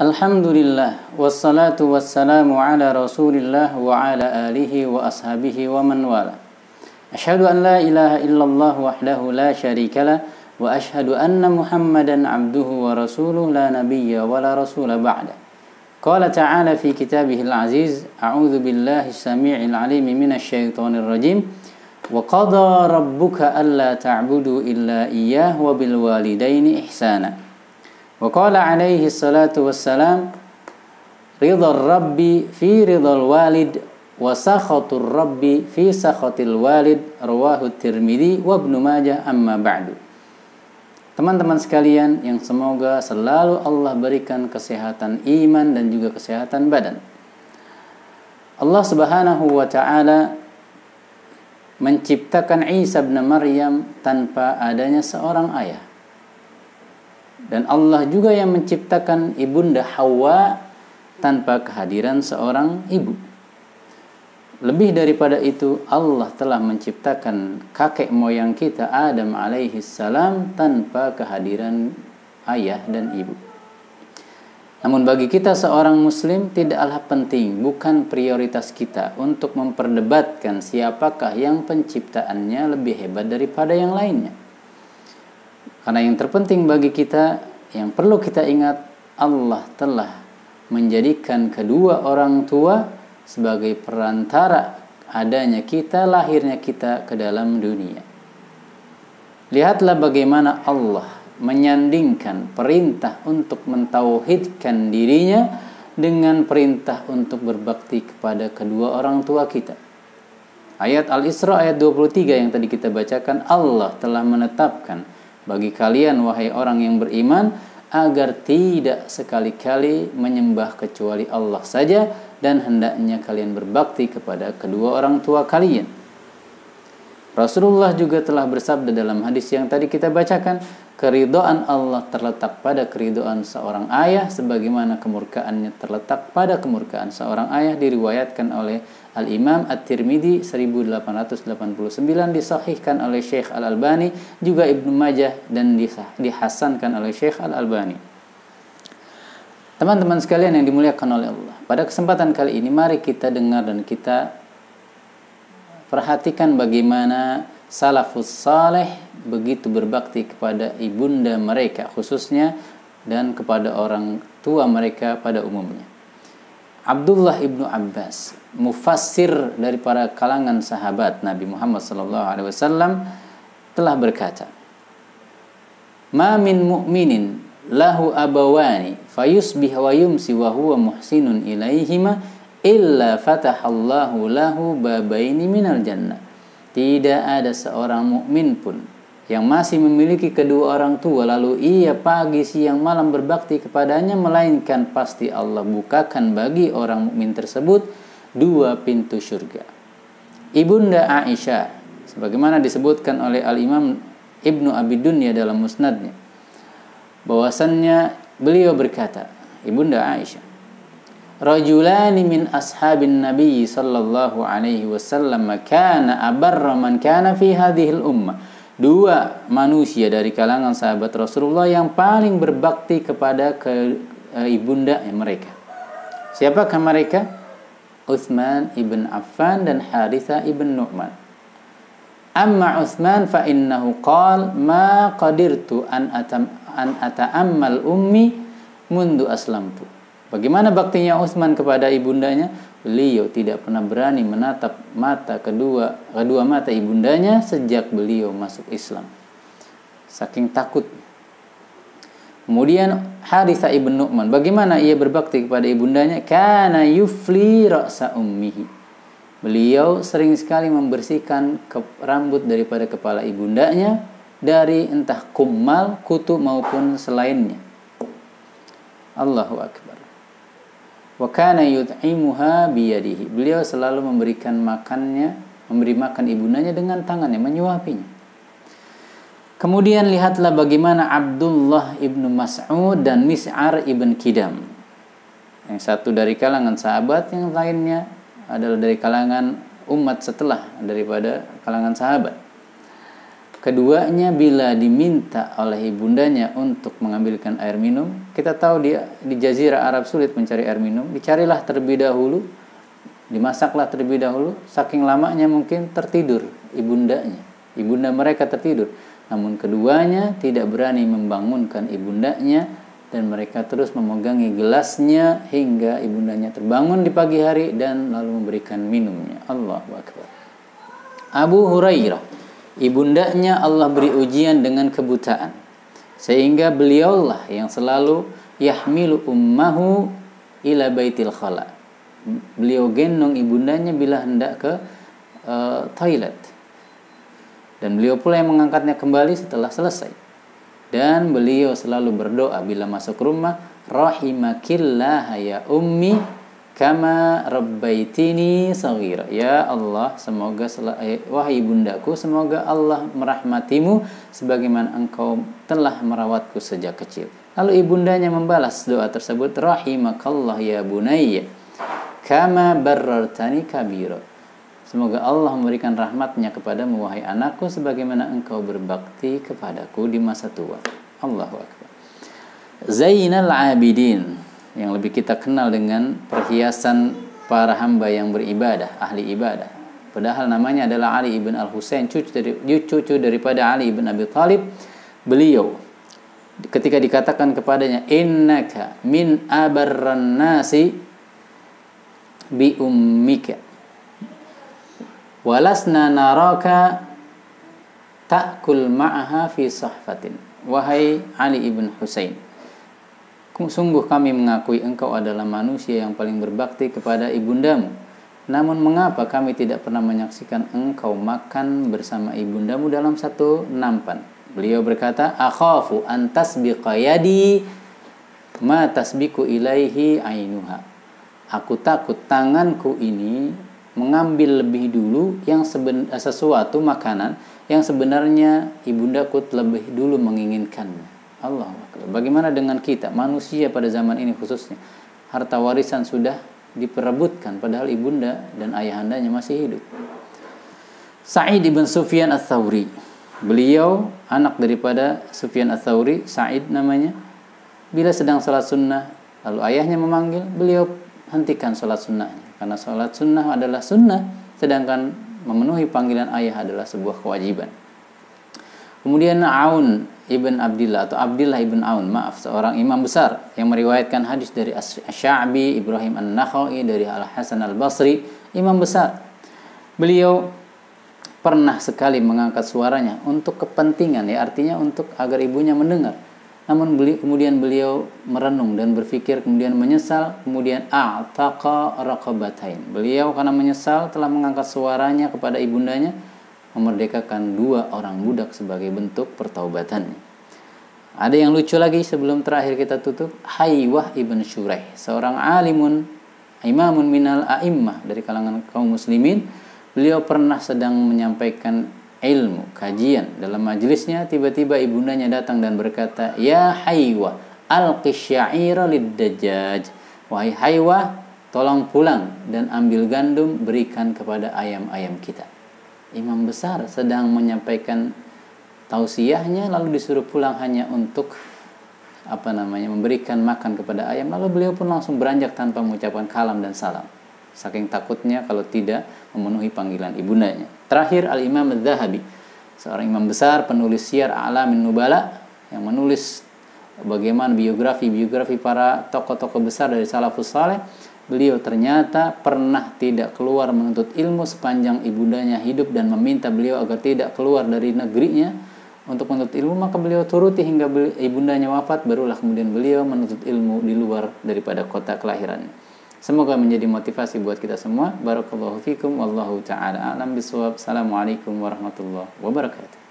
Alhamdulillah wassalatu wassalamu ala Rasulillah wa ala alihi wa ashabihi wa man wala. Asyhadu an la ilaha illallah wahdahu la syarikalah wa asyhadu anna Muhammadan abduhu wa rasuluhu la nabiyya wa la rasula ba'da. Qala ta'ala fi kitabihil aziz, a'udzu billahi samii'il 'aliim minasy syaithanir rajim. Wa qada rabbuka alla ta'budu illa iyyahu wa bil walidaini ihsana. Wa qala alaihi salatu wassalam, ridha rabbi fi ridhal walid wa sakhatur rabbi fi sakhatil walid, rawahu Tirmidzi wa Ibnu Majah. Amma ba'du. Teman-teman sekalian yang semoga selalu Allah berikan kesehatan iman dan juga kesehatan badan. Allah Subhanahu wa taala menciptakan Isa bin Maryam tanpa adanya seorang ayah. Dan Allah juga yang menciptakan ibunda Hawa tanpa kehadiran seorang ibu. Lebih daripada itu, Allah telah menciptakan kakek moyang kita Adam alaihi salam tanpa kehadiran ayah dan ibu. Namun bagi kita seorang muslim tidaklah penting, bukan prioritas kita untuk memperdebatkan siapakah yang penciptaannya lebih hebat daripada yang lainnya. Karena yang terpenting bagi kita, yang perlu kita ingat, Allah telah menjadikan kedua orang tua sebagai perantara adanya kita, lahirnya kita ke dalam dunia. Lihatlah bagaimana Allah menyandingkan perintah untuk mentauhidkan dirinya dengan perintah untuk berbakti kepada kedua orang tua kita. Ayat Al-Isra ayat 23 yang tadi kita bacakan, Allah telah menetapkan bagi kalian wahai orang yang beriman agar tidak sekali-kali menyembah kecuali Allah saja, dan hendaknya kalian berbakti kepada kedua orang tua kalian. Rasulullah juga telah bersabda dalam hadis yang tadi kita bacakan, keridhaan Allah terletak pada keridhaan seorang ayah sebagaimana kemurkaannya terletak pada kemurkaan seorang ayah. Diriwayatkan oleh Al-Imam At-Tirmidzi 1889, disahihkan oleh Syekh Al-Albani, juga Ibnu Majah, dan dihasankan oleh Syekh Al-Albani. Teman-teman sekalian yang dimuliakan oleh Allah, pada kesempatan kali ini mari kita dengar dan kita perhatikan bagaimana salafus saleh begitu berbakti kepada ibunda mereka khususnya dan kepada orang tua mereka pada umumnya. Abdullah ibnu Abbas, mufassir dari para kalangan sahabat Nabi Muhammad SAW, telah berkata, "Ma min mu'minin lahu abawani fayusbih wa yumsi wa huwa muhsinun ilaihima illa fatahallahu lahu babaini minal jannah." Tidak ada seorang mukmin pun yang masih memiliki kedua orang tua lalu ia pagi siang malam berbakti kepadanya, melainkan pasti Allah bukakan bagi orang mukmin tersebut dua pintu surga. Ibunda Aisyah, sebagaimana disebutkan oleh Al-Imam Ibnu Abi Dunya dalam musnadnya, bahwasannya beliau berkata, Ibunda Aisyah, rajulani min ashabin Nabi sallallahu alaihi wasallam kana abarra man kana fi hadhil ummah. Dua manusia dari kalangan sahabat Rasulullah yang paling berbakti kepada ibunda mereka. Siapakah mereka? Utsman ibn Affan dan Harithah ibn Nu'man. Amma Utsman fa innahu qala ma qadirtu an ata'ammal ummi mundu aslamtu. Bagaimana baktinya Utsman kepada ibundanya? Beliau tidak pernah berani menatap kedua mata ibundanya sejak beliau masuk Islam. Saking takut. Kemudian Harithah ibn Nu'man, bagaimana ia berbakti kepada ibundanya? Kana yufli ra'sa ummihi. Beliau sering sekali membersihkan rambut daripada kepala ibundanya dari entah kummal, kutu maupun selainnya. Allahu akbar. Wa kana yut'imuha biyadihi. Beliau selalu memberi makan ibundanya dengan tangannya, menyuapinya. Kemudian lihatlah bagaimana Abdullah ibnu Mas'ud dan Mis'ar ibn Kidam. Yang satu dari kalangan sahabat, yang lainnya adalah dari kalangan umat setelah daripada kalangan sahabat. Keduanya bila diminta oleh ibundanya untuk mengambilkan air minum, kita tahu dia di jazirah Arab sulit mencari air minum, dicarilah terlebih dahulu, dimasaklah terlebih dahulu, saking lamanya mungkin tertidur ibundanya. Ibunda mereka tertidur. Namun keduanya tidak berani membangunkan ibundanya dan mereka terus memegangi gelasnya hingga ibundanya terbangun di pagi hari dan lalu memberikan minumnya. Allahu Akbar. Abu Hurairah, ibundanya Allah beri ujian dengan kebutaan, sehingga beliaulah yang selalu yahmilu ummahu ila baitil khala. Beliau gendong ibundanya bila hendak ke toilet, dan beliau pula yang mengangkatnya kembali setelah selesai. Dan beliau selalu berdoa bila masuk rumah, rahimakillah ya ummi kama rabbaitini saghira. Ya Allah, semoga wahai ibundaku, semoga Allah merahmatimu sebagaimana engkau telah merawatku sejak kecil. Lalu ibundanya membalas doa tersebut, rahimakallah ya bunayya kama barartani kabira. Semoga Allah memberikan rahmatnya kepadamu wahai anakku sebagaimana engkau berbakti kepadaku di masa tua. Allahu Akbar. Zainal Abidin, yang lebih kita kenal dengan perhiasan para hamba yang beribadah, ahli ibadah. Padahal namanya adalah Ali ibn Al-Husain, cucu daripada Ali ibn Abi Thalib. Beliau ketika dikatakan kepadanya, innaka min abarran nasi bi ummika walasna naraka ta'kul ma'aha fi sahfatin. Wahai Ali ibn Husain, sungguh kami mengakui engkau adalah manusia yang paling berbakti kepada ibundamu. Namun mengapa kami tidak pernah menyaksikan engkau makan bersama ibundamu dalam satu nampan? Beliau berkata, akhafu an tasbiqa yadi ma tasbiku ilaihi ainuha. Aku takut tanganku ini mengambil lebih dulu yang sesuatu makanan yang sebenarnya ibundaku lebih dulu menginginkannya. Allah. Bagaimana dengan kita manusia pada zaman ini khususnya? Harta warisan sudah diperebutkan padahal ibunda dan ayahandanya masih hidup. Sa'id ibn Sufyan Ats-Tsauri, beliau anak daripada Sufyan Ats-Tsauri, Sa'id namanya. Bila sedang salat sunnah, lalu ayahnya memanggil, beliau hentikan salat sunnahnya. Karena salat sunnah adalah sunnah, sedangkan memenuhi panggilan ayah adalah sebuah kewajiban. Kemudian Aun ibn Abdillah atau Abdillah ibn Aun, seorang imam besar yang meriwayatkan hadis dari Asy-Sya'bi, Ibrahim An-Nakhai, dari Al-Hasan Al-Basri, imam besar. Beliau pernah sekali mengangkat suaranya untuk kepentingan, ya artinya untuk agar ibunya mendengar. Namun kemudian beliau merenung dan berpikir, kemudian menyesal, kemudian a'taqa raqabatain. Beliau karena menyesal telah mengangkat suaranya kepada ibundanya, memerdekakan 2 orang budak sebagai bentuk pertaubatannya. Ada yang lucu lagi sebelum terakhir kita tutup, Haywah ibn Shuraih, seorang imamun minal a'immah dari kalangan kaum muslimin. Beliau pernah sedang menyampaikan ilmu, kajian dalam majelisnya, tiba-tiba ibundanya datang dan berkata, ya Haywah, alqi sya'ira lid-dajjaj. Wahai Haywah, tolong pulang dan ambil gandum, berikan kepada ayam-ayam kita. Imam besar sedang menyampaikan tausiahnya, lalu disuruh pulang hanya untuk memberikan makan kepada ayam. Lalu beliau pun langsung beranjak tanpa mengucapkan kalam dan salam, saking takutnya kalau tidak memenuhi panggilan ibundanya. Terakhir Al-Imam Adz-Dzahabi, seorang imam besar, penulis Syiar A'lamin Nubala, yang menulis bagaimana biografi para tokoh-tokoh besar dari salafus saleh. Beliau ternyata pernah tidak keluar menuntut ilmu sepanjang ibundanya hidup dan meminta beliau agar tidak keluar dari negerinya untuk menuntut ilmu, maka beliau turuti hingga ibundanya wafat, barulah kemudian beliau menuntut ilmu di luar daripada kota kelahirannya. Semoga menjadi motivasi buat kita semua. Barakallahu fikum, wallahu ta'ala a'lam bishawab. Assalamualaikum warahmatullahi wabarakatuh.